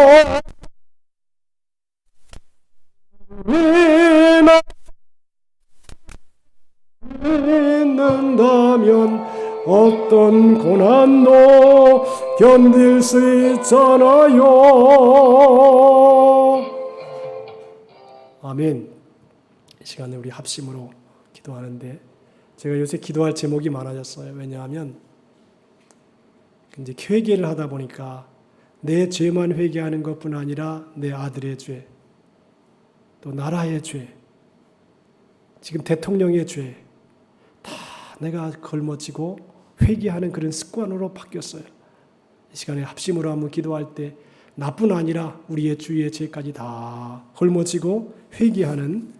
믿는다면 어떤 고난도 견딜 수 있잖아요. 아멘. 이 시간에 우리 합심으로 기도하는데 제가 요새 기도할 제목이 많아졌어요. 왜냐하면 이제 회개를 하다 보니까 내 죄만 회개하는 것뿐 아니라 내 아들의 죄, 또 나라의 죄, 지금 대통령의 죄, 다 내가 걸머지고 회개하는 그런 습관으로 바뀌었어요. 이 시간에 합심으로 한번 기도할 때 나뿐 아니라 우리의 주위의 죄까지 다 걸머지고 회개하는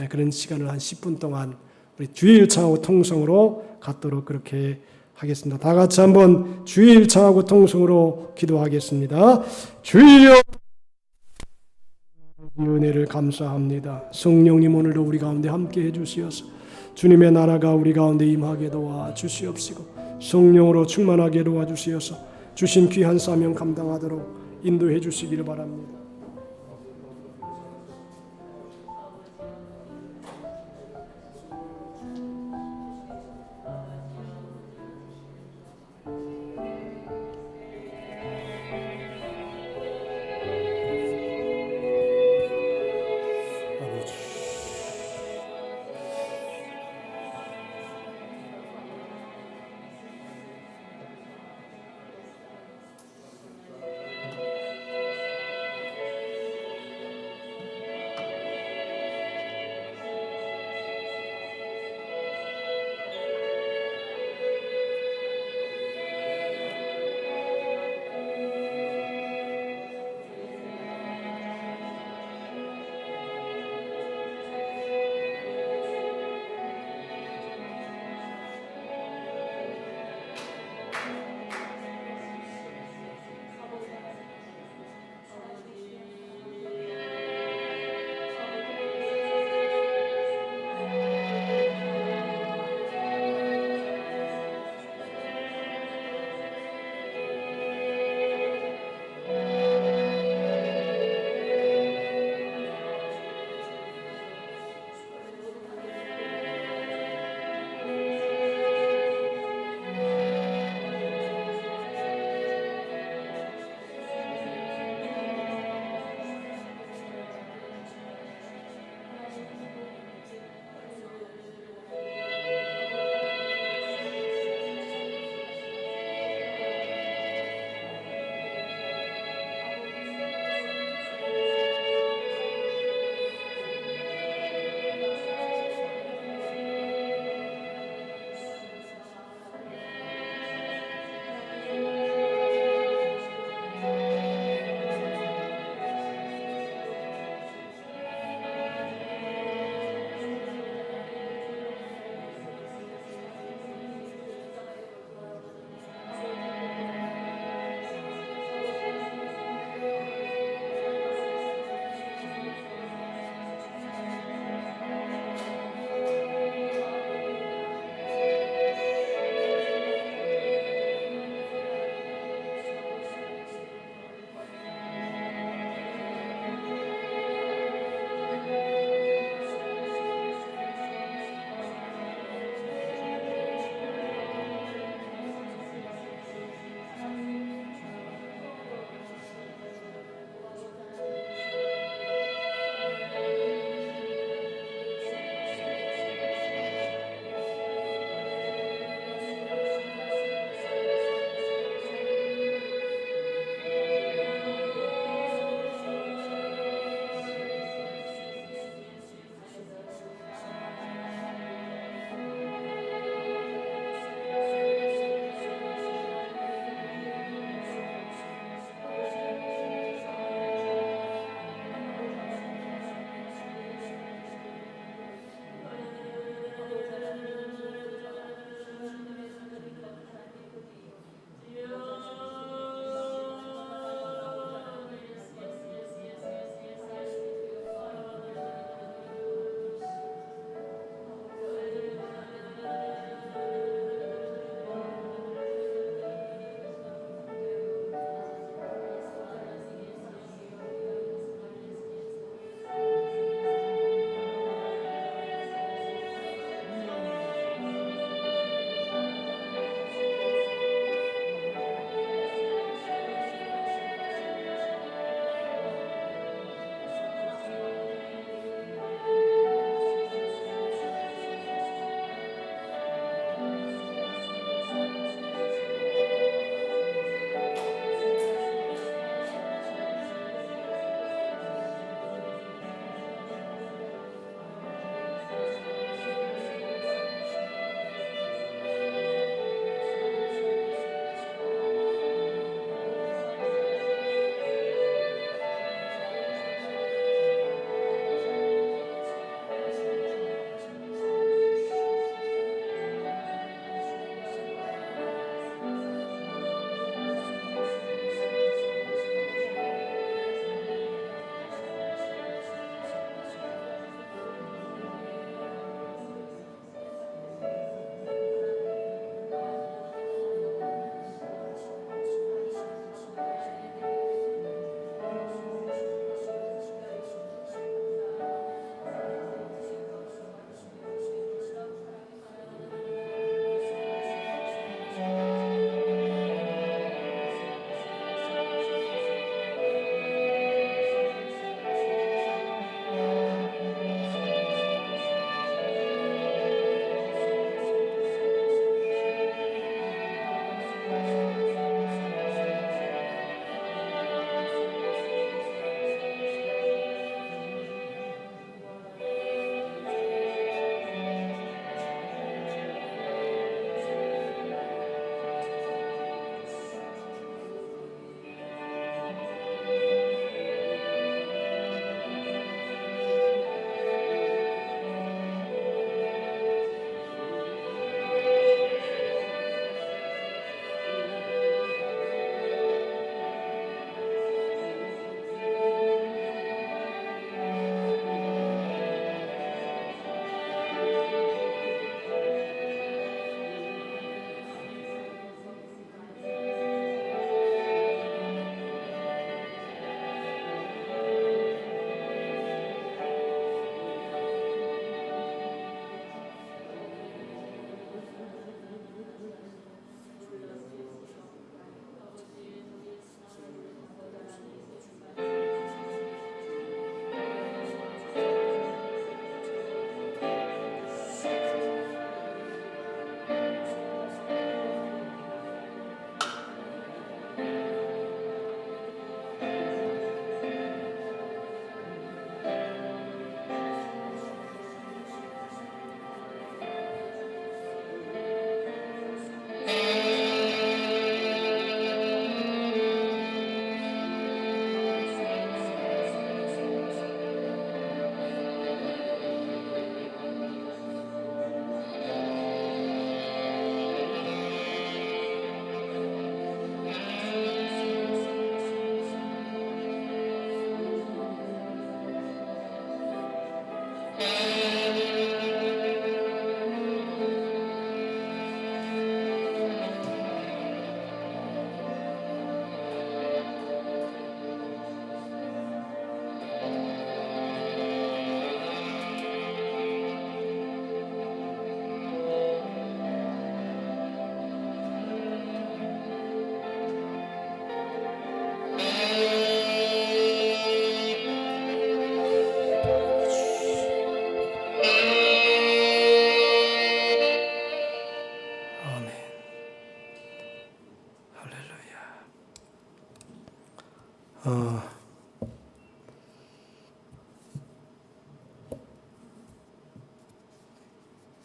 그런 시간을 한 10분 동안 우리 주일 차하고 통성으로 갖도록 그렇게 하겠습니다. 다 같이 한번 주일 차하고 통성으로 기도하겠습니다. 주여 은혜를 감사합니다. 성령님 오늘도 우리 가운데 함께 해주시어서 주님의 나라가 우리 가운데 임하게 도와주시옵시고 성령으로 충만하게 도와주시어서 주신 귀한 사명 감당하도록 인도해 주시기를 바랍니다.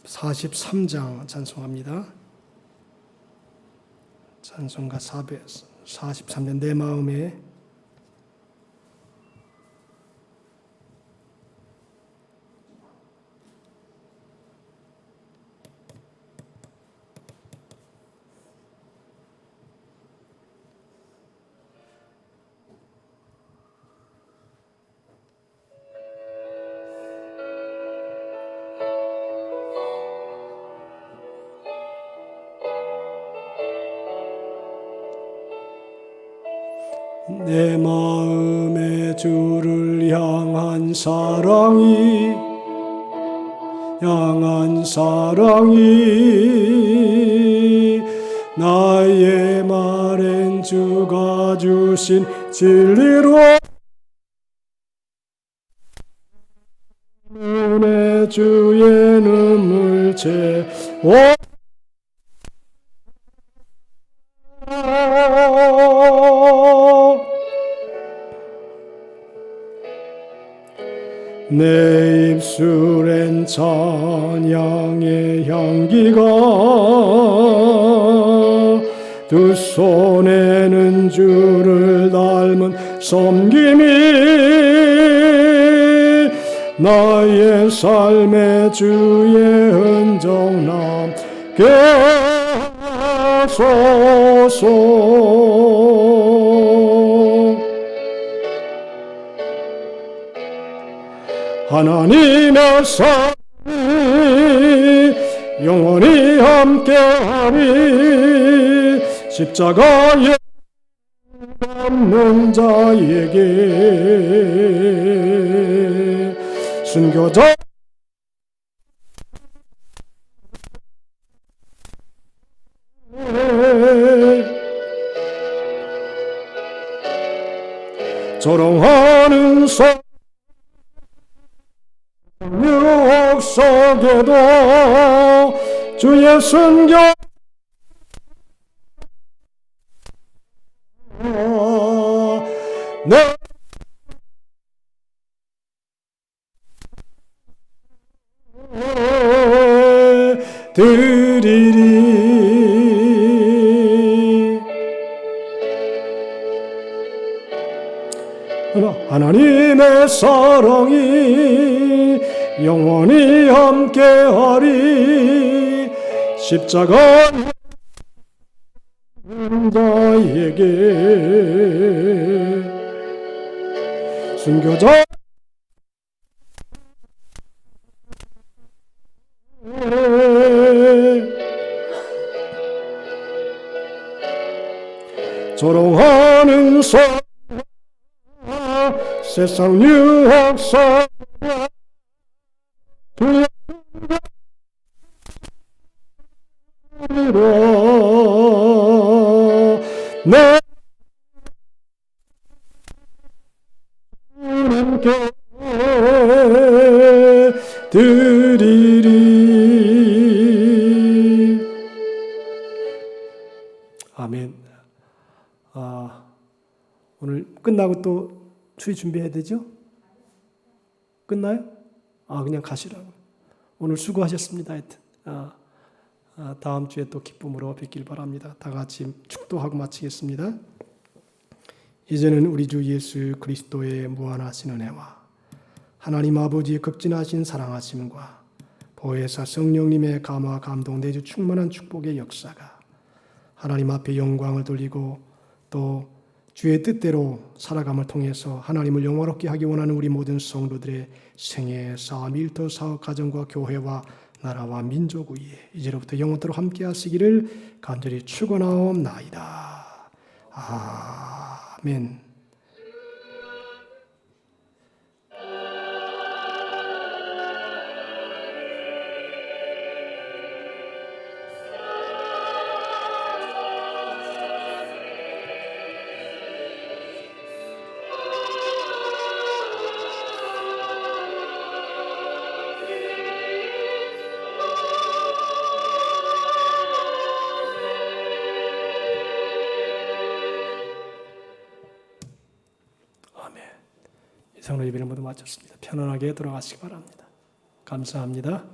43장 찬송합니다. 찬송가 443년 내 마음에 내 마음에 주를 향한 사랑이 나의 말엔 주가 주신 진리로 눈에 주의 눈물 채워 내 입술엔 찬양의 향기가 두 손에는 주를 닮은 섬김이 나의 삶에 주의 흔적 남게 하소서. 하나님의 사랑이 영원히 함께하리. 십자가에 남는 자에게 순교자 조롱하는 유혹 속에도 주의 순교 내 드리리. 하나님의 사랑이 영원히 함께하리. 십자가 자에게 순교자 조롱하는 세상 유혹 속에 내 함께 드리리. 아멘. 오늘 끝나고 또 추위 준비해야 되죠? 끝나요? 그냥 가시라고. 오늘 수고하셨습니다. 하여튼 다음 주에 또 기쁨으로 뵙길 바랍니다. 다 같이 축도하고 마치겠습니다. 이제는 우리 주 예수 그리스도의 무한하신 은혜와 하나님 아버지의 극진하신 사랑하심과 보혜사 성령님의 감화 감동 내주 충만한 축복의 역사가 하나님 앞에 영광을 돌리고 또 주의 뜻대로 살아감을 통해서 하나님을 영화롭게 하기 원하는 우리 모든 성도들의 생애, 삶, 일터, 사업, 가정과 교회와 나라와 민족 위에 이제로부터 영원토록 함께 하시기를 간절히 축원하옵나이다. 아멘. 이상으로 예배를 모두 마쳤습니다. 편안하게 돌아가시기 바랍니다. 감사합니다.